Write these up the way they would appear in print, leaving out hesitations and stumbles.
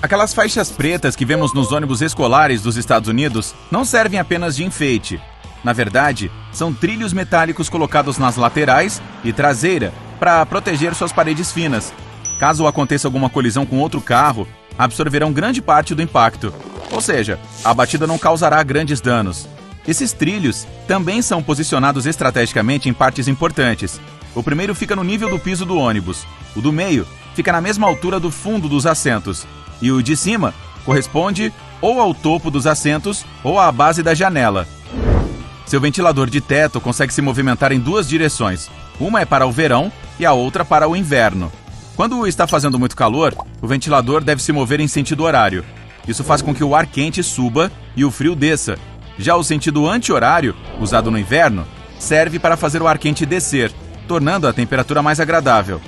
Aquelas faixas pretas que vemos nos ônibus escolares dos Estados Unidos não servem apenas de enfeite. Na verdade, são trilhos metálicos colocados nas laterais e traseira para proteger suas paredes finas. Caso aconteça alguma colisão com outro carro, absorverão grande parte do impacto. Ou seja, a batida não causará grandes danos. Esses trilhos também são posicionados estrategicamente em partes importantes. O primeiro fica no nível do piso do ônibus. O do meio fica na mesma altura do fundo dos assentos. E o de cima corresponde ou ao topo dos assentos ou à base da janela. Seu ventilador de teto consegue se movimentar em duas direções. Uma é para o verão e a outra para o inverno. Quando está fazendo muito calor, o ventilador deve se mover em sentido horário. Isso faz com que o ar quente suba e o frio desça. Já o sentido anti-horário, usado no inverno, serve para fazer o ar quente descer, tornando a temperatura mais agradável.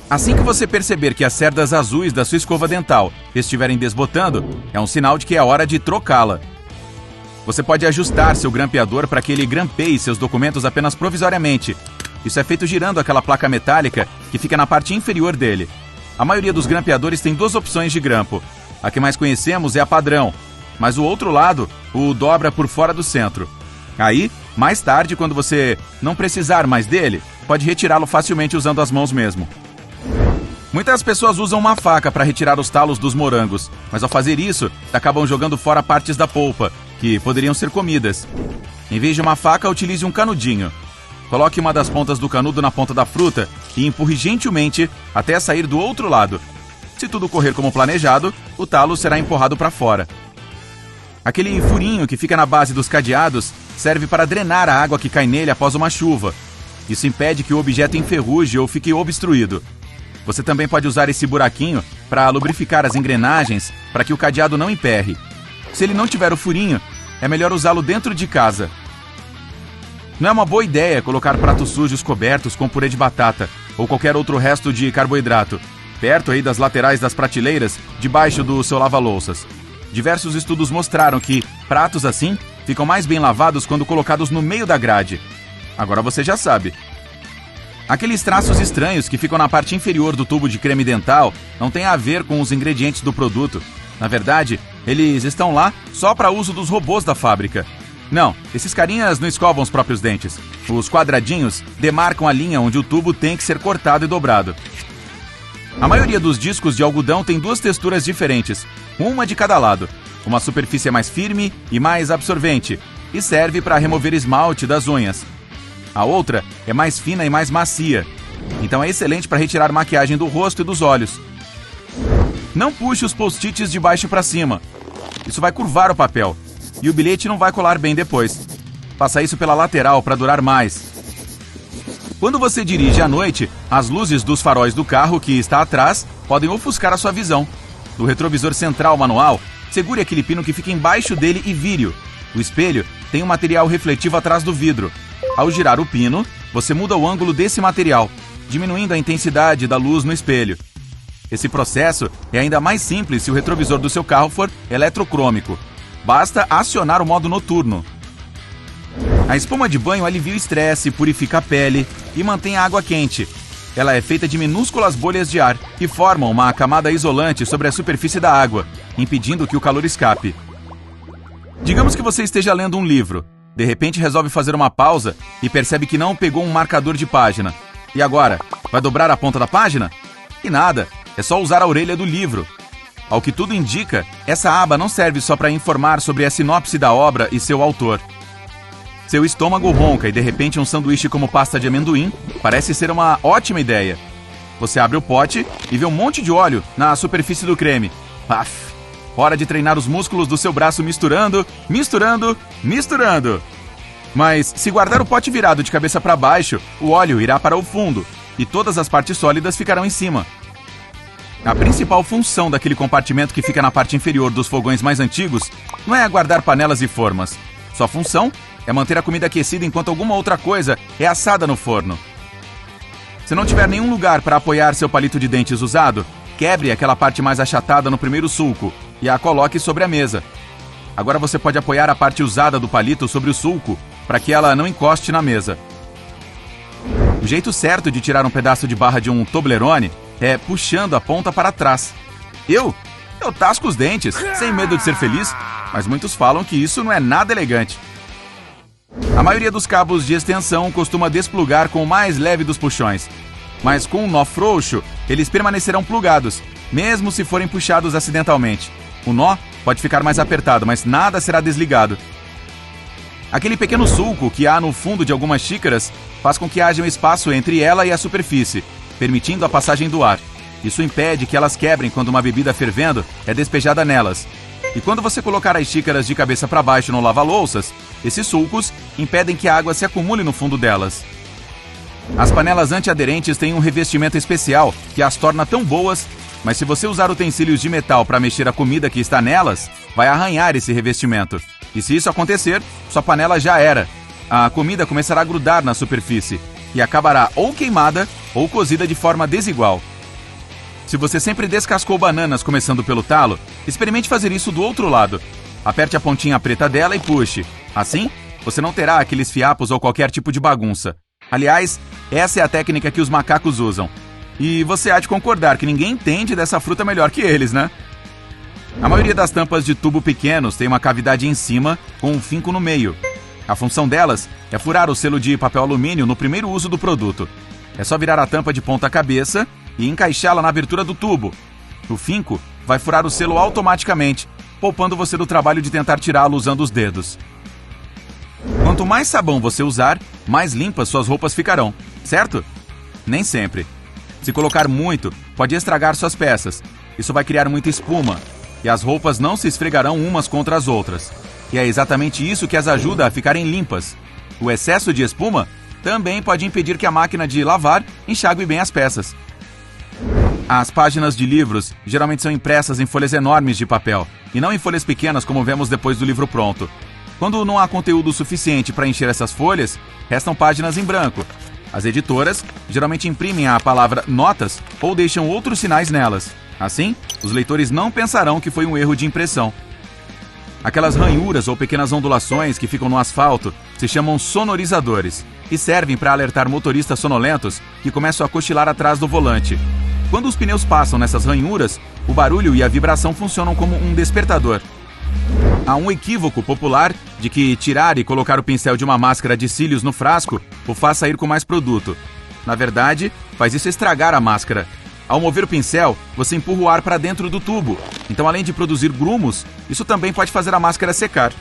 Assim que você perceber que as cerdas azuis da sua escova dental estiverem desbotando, é um sinal de que é hora de trocá-la. Você pode ajustar seu grampeador para que ele grampeie seus documentos apenas provisoriamente. Isso é feito girando aquela placa metálica que fica na parte inferior dele. A maioria dos grampeadores tem duas opções de grampo. A que mais conhecemos é a padrão, mas o outro lado o dobra por fora do centro. Aí, mais tarde, quando você não precisar mais dele, pode retirá-lo facilmente usando as mãos mesmo. Muitas pessoas usam uma faca para retirar os talos dos morangos, mas ao fazer isso, acabam jogando fora partes da polpa, que poderiam ser comidas. Em vez de uma faca, utilize um canudinho. Coloque uma das pontas do canudo na ponta da fruta e empurre gentilmente até sair do outro lado. Se tudo correr como planejado, o talo será empurrado para fora. Aquele furinho que fica na base dos cadeados serve para drenar a água que cai nele após uma chuva. Isso impede que o objeto enferruje ou fique obstruído. Você também pode usar esse buraquinho para lubrificar as engrenagens para que o cadeado não emperre. Se ele não tiver o furinho, é melhor usá-lo dentro de casa. Não é uma boa ideia colocar pratos sujos cobertos com purê de batata ou qualquer outro resto de carboidrato perto aí das laterais das prateleiras debaixo do seu lava-louças. Diversos estudos mostraram que pratos assim ficam mais bem lavados quando colocados no meio da grade. Agora você já sabe. Aqueles traços estranhos que ficam na parte inferior do tubo de creme dental não têm a ver com os ingredientes do produto. Na verdade, eles estão lá só para uso dos robôs da fábrica. Não, esses carinhas não escovam os próprios dentes. Os quadradinhos demarcam a linha onde o tubo tem que ser cortado e dobrado. A maioria dos discos de algodão tem duas texturas diferentes, uma de cada lado. Uma superfície mais firme e mais absorvente, e serve para remover esmalte das unhas. A outra é mais fina e mais macia, então é excelente para retirar maquiagem do rosto e dos olhos. Não puxe os post-its de baixo para cima. Isso vai curvar o papel, e o bilhete não vai colar bem depois. Faça isso pela lateral para durar mais. Quando você dirige à noite, as luzes dos faróis do carro que está atrás podem ofuscar a sua visão. No retrovisor central manual, segure aquele pino que fica embaixo dele e vire-o. O espelho tem um material refletivo atrás do vidro. Ao girar o pino, você muda o ângulo desse material, diminuindo a intensidade da luz no espelho. Esse processo é ainda mais simples se o retrovisor do seu carro for eletrocrômico. Basta acionar o modo noturno. A espuma de banho alivia o estresse, purifica a pele e mantém a água quente. Ela é feita de minúsculas bolhas de ar que formam uma camada isolante sobre a superfície da água, impedindo que o calor escape. Digamos que você esteja lendo um livro. De repente resolve fazer uma pausa e percebe que não pegou um marcador de página. E agora? Vai dobrar a ponta da página? E nada, é só usar a orelha do livro. Ao que tudo indica, essa aba não serve só para informar sobre a sinopse da obra e seu autor. Seu estômago ronca e de repente um sanduíche como pasta de amendoim parece ser uma ótima ideia. Você abre o pote e vê um monte de óleo na superfície do creme. Paf! Hora de treinar os músculos do seu braço misturando, misturando, misturando. Mas se guardar o pote virado de cabeça para baixo, o óleo irá para o fundo e todas as partes sólidas ficarão em cima. A principal função daquele compartimento que fica na parte inferior dos fogões mais antigos não é guardar panelas e formas. Sua função é manter a comida aquecida enquanto alguma outra coisa é assada no forno. Se não tiver nenhum lugar para apoiar seu palito de dentes usado, quebre aquela parte mais achatada no primeiro sulco e a coloque sobre a mesa. Agora você pode apoiar a parte usada do palito sobre o sulco para que ela não encoste na mesa. O jeito certo de tirar um pedaço de barra de um Toblerone é puxando a ponta para trás. Eu Eu tasco os dentes, sem medo de ser feliz, mas muitos falam que isso não é nada elegante. A maioria dos cabos de extensão costuma desplugar com o mais leve dos puxões, mas com um nó frouxo, eles permanecerão plugados, mesmo se forem puxados acidentalmente. O nó pode ficar mais apertado, mas nada será desligado. Aquele pequeno sulco que há no fundo de algumas xícaras faz com que haja um espaço entre ela e a superfície, permitindo a passagem do ar. Isso impede que elas quebrem quando uma bebida fervendo é despejada nelas. E quando você colocar as xícaras de cabeça para baixo no lava-louças, esses sulcos impedem que a água se acumule no fundo delas. As panelas antiaderentes têm um revestimento especial que as torna tão boas, mas se você usar utensílios de metal para mexer a comida que está nelas, vai arranhar esse revestimento. E se isso acontecer, sua panela já era. A comida começará a grudar na superfície e acabará ou queimada ou cozida de forma desigual. Se você sempre descascou bananas começando pelo talo, experimente fazer isso do outro lado. Aperte a pontinha preta dela e puxe. Assim, você não terá aqueles fiapos ou qualquer tipo de bagunça. Aliás, essa é a técnica que os macacos usam. E você há de concordar que ninguém entende dessa fruta melhor que eles, né? A maioria das tampas de tubo pequenos tem uma cavidade em cima com um finco no meio. A função delas é furar o selo de papel alumínio no primeiro uso do produto. É só virar a tampa de ponta cabeça e encaixá-la na abertura do tubo. O finco vai furar o selo automaticamente, poupando você do trabalho de tentar tirá-lo usando os dedos. Quanto mais sabão você usar, mais limpas suas roupas ficarão, certo? Nem sempre. Se colocar muito, pode estragar suas peças. Isso vai criar muita espuma, e as roupas não se esfregarão umas contra as outras. E é exatamente isso que as ajuda a ficarem limpas. O excesso de espuma também pode impedir que a máquina de lavar enxague bem as peças. As páginas de livros geralmente são impressas em folhas enormes de papel, e não em folhas pequenas como vemos depois do livro pronto. Quando não há conteúdo suficiente para encher essas folhas, restam páginas em branco. As editoras geralmente imprimem a palavra notas ou deixam outros sinais nelas. Assim, os leitores não pensarão que foi um erro de impressão. Aquelas ranhuras ou pequenas ondulações que ficam no asfalto se chamam sonorizadores e servem para alertar motoristas sonolentos que começam a cochilar atrás do volante. Quando os pneus passam nessas ranhuras, o barulho e a vibração funcionam como um despertador. Há um equívoco popular de que tirar e colocar o pincel de uma máscara de cílios no frasco o faz sair com mais produto. Na verdade, faz isso estragar a máscara. Ao mover o pincel, você empurra o ar para dentro do tubo. Então, além de produzir grumos, isso também pode fazer a máscara secar.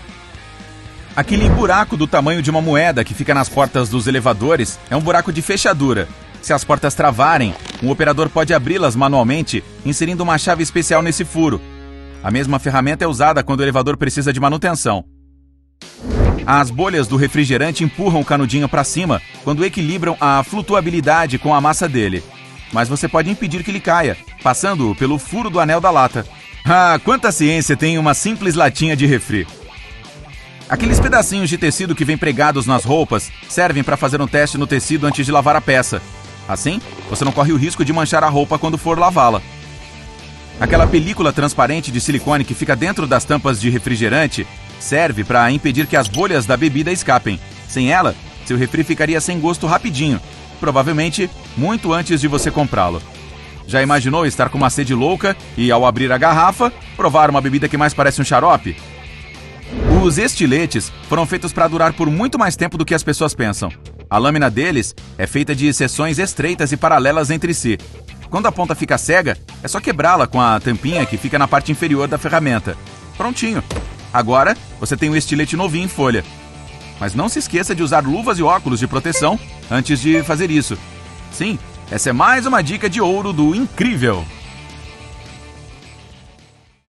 Aquele buraco do tamanho de uma moeda que fica nas portas dos elevadores é um buraco de fechadura. Se as portas travarem, um operador pode abri-las manualmente, inserindo uma chave especial nesse furo. A mesma ferramenta é usada quando o elevador precisa de manutenção. As bolhas do refrigerante empurram o canudinho para cima quando equilibram a flutuabilidade com a massa dele. Mas você pode impedir que ele caia, passando pelo furo do anel da lata. Ah, quanta ciência tem em uma simples latinha de refri! Aqueles pedacinhos de tecido que vêm pregados nas roupas servem para fazer um teste no tecido antes de lavar a peça. Assim, você não corre o risco de manchar a roupa quando for lavá-la. Aquela película transparente de silicone que fica dentro das tampas de refrigerante serve para impedir que as bolhas da bebida escapem. Sem ela, seu refri ficaria sem gosto rapidinho, provavelmente muito antes de você comprá-lo. Já imaginou estar com uma sede louca e, ao abrir a garrafa, provar uma bebida que mais parece um xarope? Os estiletes foram feitos para durar por muito mais tempo do que as pessoas pensam. A lâmina deles é feita de seções estreitas e paralelas entre si. Quando a ponta fica cega, é só quebrá-la com a tampinha que fica na parte inferior da ferramenta. Prontinho! Agora, você tem um estilete novinho em folha. Mas não se esqueça de usar luvas e óculos de proteção antes de fazer isso. Sim, essa é mais uma dica de ouro do Incrível!